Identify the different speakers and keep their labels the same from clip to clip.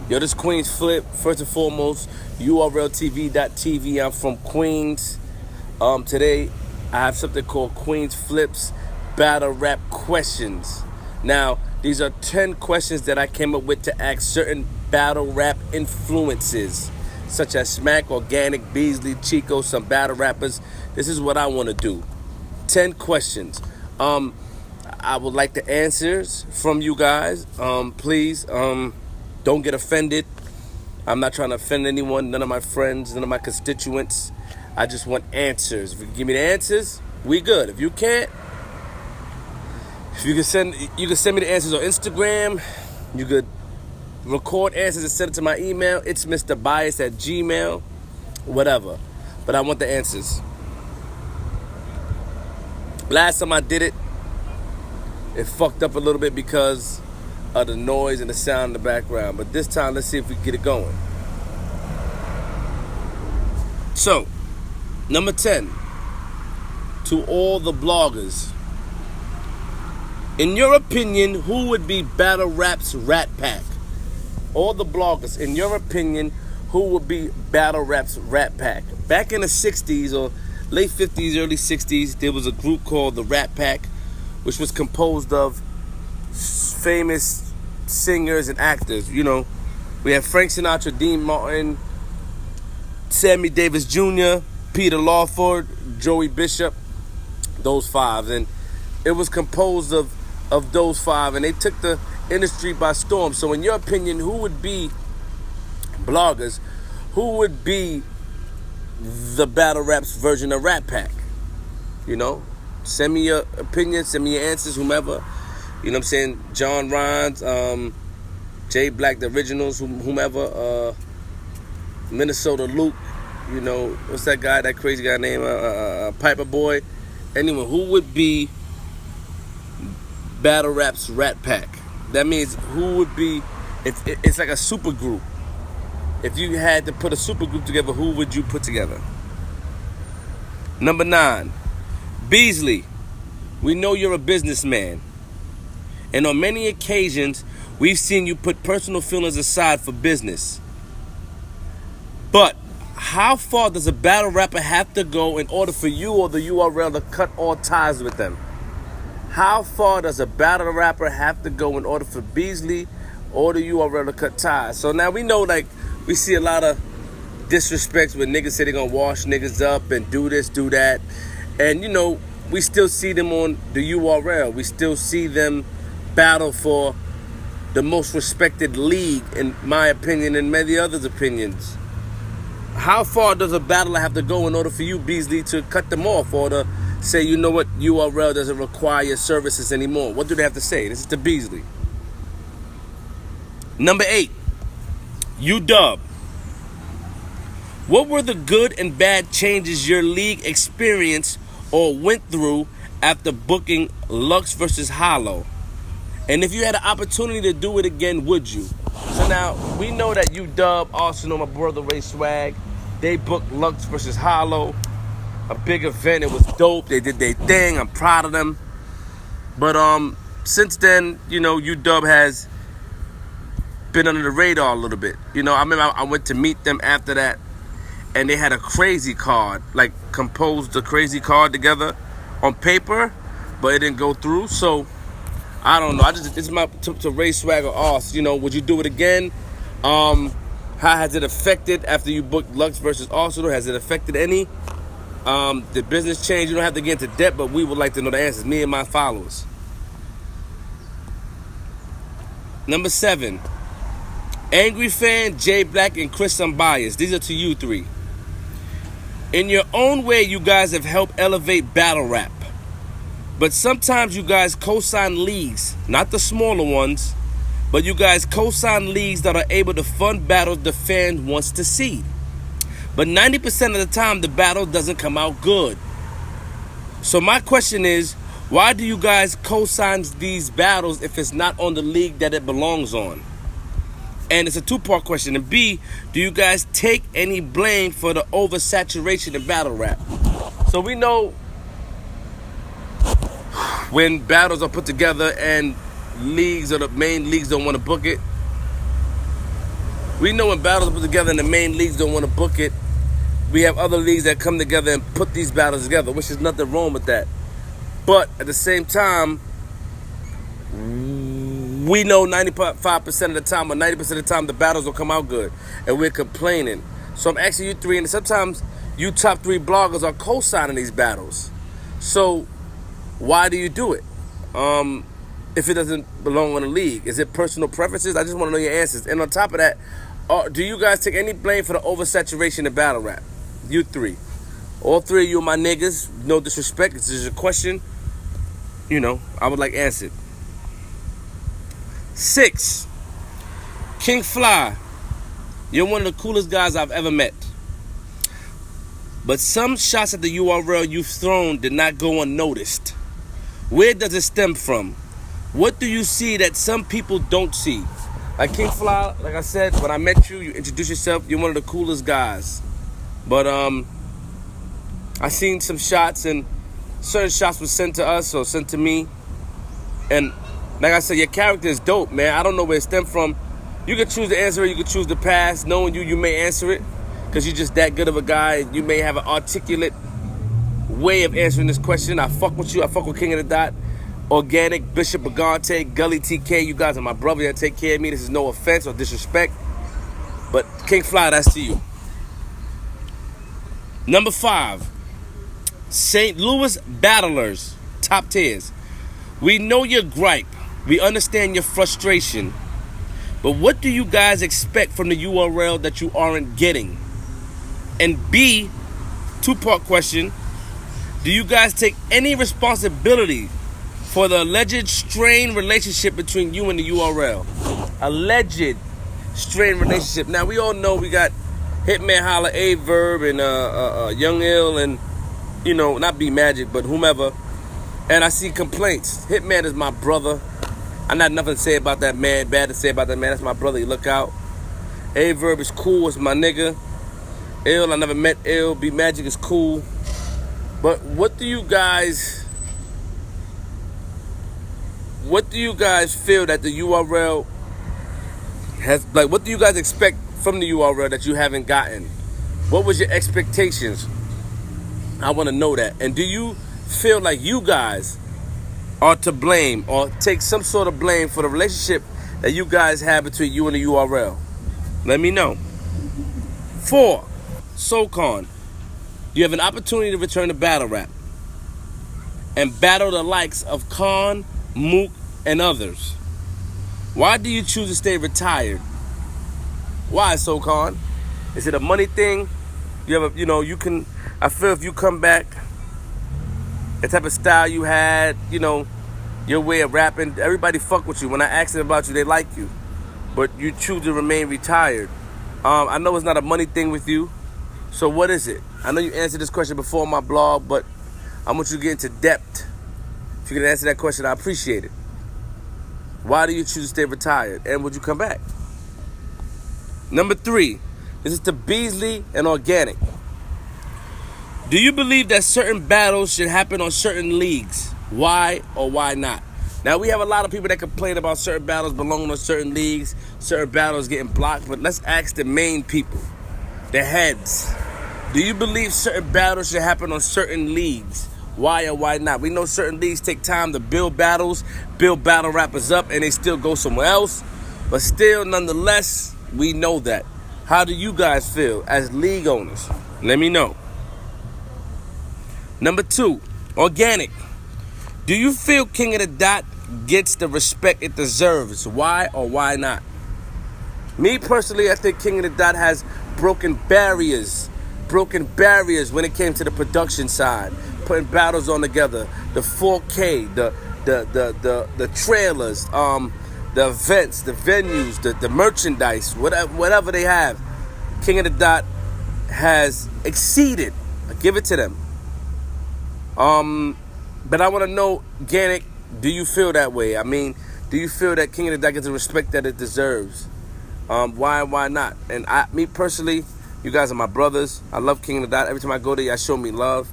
Speaker 1: Yo, this Queenzflip. First and foremost, URLTV.tv. I'm from Queens. Today, I have something called Queenzflip's Battle Rap Questions. Now, these are 10 questions that I came up with to ask certain battle rap influences, such as Smack, Organik, Beasley, Chico, some battle rappers. This is what I want to do. 10 questions. I would like the answers from you guys. Please, don't get offended. I'm not trying to offend anyone, none of my friends, none of my constituents. I just want answers. If you can give me the answers, we good. If you can't, if you can send me the answers on Instagram. You could record answers and send it to my email. It's MrBias@gmail, whatever. But I want the answers. Last time I did it, it fucked up a little bit because of the noise and the sound in the background. But this time, let's see if we can get it going. So, number 10, to all the bloggers. In your opinion, who would be Battle Rap's Rat Pack? All the bloggers, in your opinion, who would be Battle Rap's Rat Pack? Back in the 60s or late 50s, early 60s, there was a group called the Rat Pack, which was composed of famous singers and actors. You know, we have Frank Sinatra, Dean Martin, Sammy Davis Jr., Peter Lawford, Joey Bishop, those five. And it was composed of those five, and they took the industry by storm. So in your opinion, who would be, bloggers, who would be the Battle Rap's version of Rat Pack? You know, send me your opinion, send me your answers, whomever. You know what I'm saying? John Rhines, J BLAC, the originals, whomever, Minnesota Luke, you know, what's that guy, that crazy guy named Piper Boy? Anyone, who would be Battle Rap's Rat Pack? That means who would be, if it's like a super group. If you had to put a super group together, who would you put together? Number 9, Beasley. We know you're a businessman, and on many occasions, we've seen you put personal feelings aside for business. But how far does a battle rapper have to go in order for you or the URL to cut all ties with them? How far does a battle rapper have to go in order for Beasley or the URL to cut ties? So now we know, like, we see a lot of disrespects when niggas say they're gonna wash niggas up and do this, do that. And, you know, we still see them on the URL. We still see them battle for the most respected league, in my opinion, and many others' opinions. How far does a battler have to go in order for you, Beasley, to cut them off or to say, you know what, URL doesn't require your services anymore? What do they have to say? This is to Beasley. Number 8, UDUB. What were the good and bad changes your league experienced or went through after booking Lux versus Hollow? And if you had an opportunity to do it again, would you? So now, we know that UDUB, Arsenal, my brother Ray Swag, they booked Lux versus Hollow. A big event, it was dope. They did their thing, I'm proud of them. But since then, you know, UDUB has been under the radar a little bit. You know, I remember I went to meet them after that, and they had a crazy card, like composed a crazy card together on paper, but it didn't go through. So I don't know. It's my to Ray Swag or Oz. You know, would you do it again? How has it affected after you booked Lux versus Arsenal? Has it affected any? The business change? You don't have to get into debt, but we would like to know the answers. Me and my followers. Number 7, Angry Fan, J BLAC, and Chris UNBIAS. These are to you three. In your own way, you guys have helped elevate battle rap. But sometimes you guys co-sign leagues, not the smaller ones, but you guys co-sign leagues that are able to fund battles the fan wants to see. But 90% of the time, the battle doesn't come out good. So my question is, why do you guys co-sign these battles if it's not on the league that it belongs on? And it's a 2-part question. And B, do you guys take any blame for the oversaturation in battle rap? So we know when battles are put together and leagues or the main leagues don't want to book it, We know when battles are put together and the main leagues don't want to book it, we have other leagues that come together and put these battles together, which is nothing wrong with that. But at the same time, we know 95% of the time or 90% of the time the battles don't come out good, and we're complaining. So I'm asking you three, and sometimes you top 3 bloggers are co-signing these battles. So why do you do it? If it doesn't belong on the league, is it personal preferences? I just want to know your answers. And on top of that, do you guys take any blame for the oversaturation of battle rap? You three. All 3 of you are my niggas. No disrespect. This is a question, I would like answered. 6. King Fly. You're one of the coolest guys I've ever met. But some shots at the URL you've thrown did not go unnoticed. Where does it stem from? What do you see that some people don't see? Like King Fly, like I said, when I met you, you introduced yourself, you're one of the coolest guys. But I seen some shots, and certain shots were sent to us or sent to me. And like I said, your character is dope, man. I don't know where it stemmed from. You could choose to answer it, you could choose to pass. Knowing you, you may answer it, because you're just that good of a guy. You may have an articulate way of answering this question. I fuck with you. I fuck with King of the Dot, Organic, Bishop Bagante, Gully TK. You guys are my brother. You take care of me. This is no offense or disrespect. But King Fly, that's to you. Number 5. St. Louis Battlers, top tiers. We know your gripe. We understand your frustration. But what do you guys expect from the URL that you aren't getting? And B, 2-part question. Do you guys take any responsibility for the alleged strained relationship between you and the URL? Alleged strained relationship. Now, we all know we got Hitman Holla, A-Verb, and Young Ill, and, not B Magic, but whomever. And I see complaints. Hitman is my brother. I got nothing to say about that man, bad to say about that man. That's my brother. You look out. A-Verb is cool. It's my nigga. Ill, I never met Ill. B Magic is cool. But what do you guys feel that the URL has, like, what do you guys expect from the URL that you haven't gotten? What was your expectations? I want to know that. And do you feel like you guys are to blame or take some sort of blame for the relationship that you guys have between you and the URL? Let me know. 4. SoCon. You have an opportunity to return to battle rap and battle the likes of Khan, Mook, and others. Why do you choose to stay retired? Why, SoCon? Is it a money thing? I feel if you come back, the type of style you had, your way of rapping, everybody fuck with you. When I ask them about you, they like you. But you choose to remain retired. I know it's not a money thing with you. So what is it? I know you answered this question before on my blog, but I want you to get into depth. If you can answer that question, I appreciate it. Why do you choose to stay retired? And would you come back? Number 3. This is to BEASLEY and Organik. Do you believe that certain battles should happen on certain leagues? Why or why not? Now, we have a lot of people that complain about certain battles belonging on certain leagues, certain battles getting blocked, but let's ask the main people, the heads. Do you believe certain battles should happen on certain leagues? Why or why not? We know certain leagues take time to build battles, build battle rappers up, and they still go somewhere else. But still, nonetheless, we know that. How do you guys feel as league owners? Let me know. Number 2, Organik. Do you feel King of the Dot gets the respect it deserves? Why or why not? Me personally, I think King of the Dot has broken barriers when it came to the production side, putting battles on together, the 4K, the trailers, the events, the venues, the merchandise, whatever they have. King of the Dot has exceeded. I give it to them. But I want to know, Organik, do you feel that way? I mean, do you feel that King of the Dot gets the respect that it deserves? Why not? And me personally, you guys are my brothers. I love King of the Dot. Every time I go there, y'all show me love.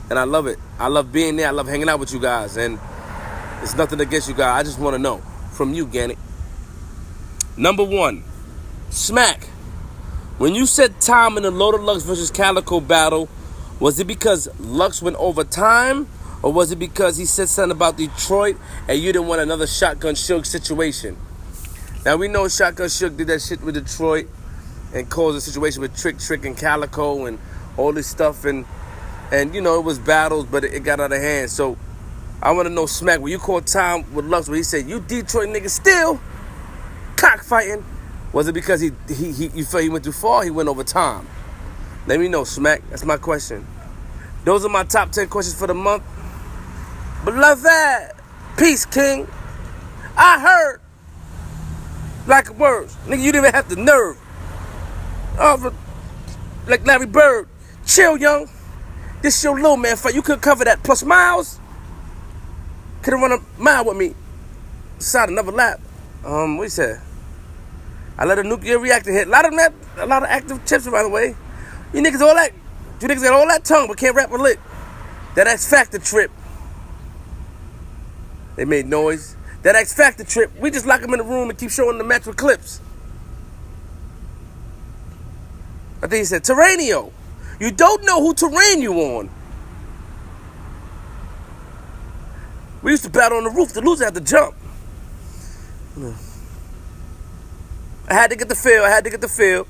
Speaker 1: And I love it. I love being there. I love hanging out with you guys. And it's nothing against you guys. I just want to know from you, Organik. Number 1, Smack. When you said time in the Loaded Lux versus Calico battle, was it because Lux went over time? Or was it because he said something about Detroit and you didn't want another Shotgun Suge situation? Now we know Shotgun Suge did that shit with Detroit and caused a situation with Trick and Calico and all this stuff, and you know, it was battles, but it got out of hand. So I want to know, Smack, when you called time with Lux where he said, you Detroit niggas still cockfighting, was it because you felt he went too far, he went over time? Let me know, Smack. That's my question. Those are my top 10 questions for the month. Beloved, peace, king. I heard like words. Nigga, you didn't even have the nerve. Oh, like Larry Bird. Chill, young. This your little man fight. You could cover that plus miles. Could have run a mile with me. Side another lap. What you said? I let a nuclear reactor hit. A lot of active chips, by the way. You niggas got all that tongue but can't rap a lick. That X Factor trip. They made noise. That X Factor trip, we just lock them in the room and keep showing the match with clips. I think he said, Terranio. You don't know who terrain you on. We used to battle on the roof. The loser had to jump. I had to get the feel.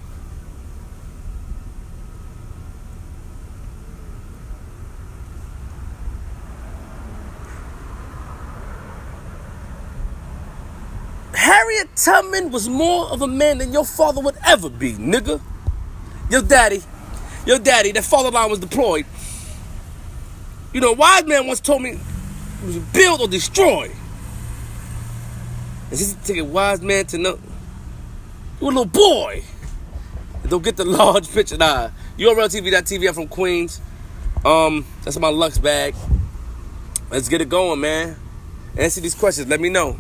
Speaker 1: Harriet Tubman was more of a man than your father would ever be, nigga. Your daddy, that father line was deployed. You know, a wise man once told me it was build or destroy. And just take a wise man to know. You a little boy. And don't get the large picture. Nah. URLTV.tv, I'm from Queens. That's my Lux bag. Let's get it going, man. Answer these questions. Let me know.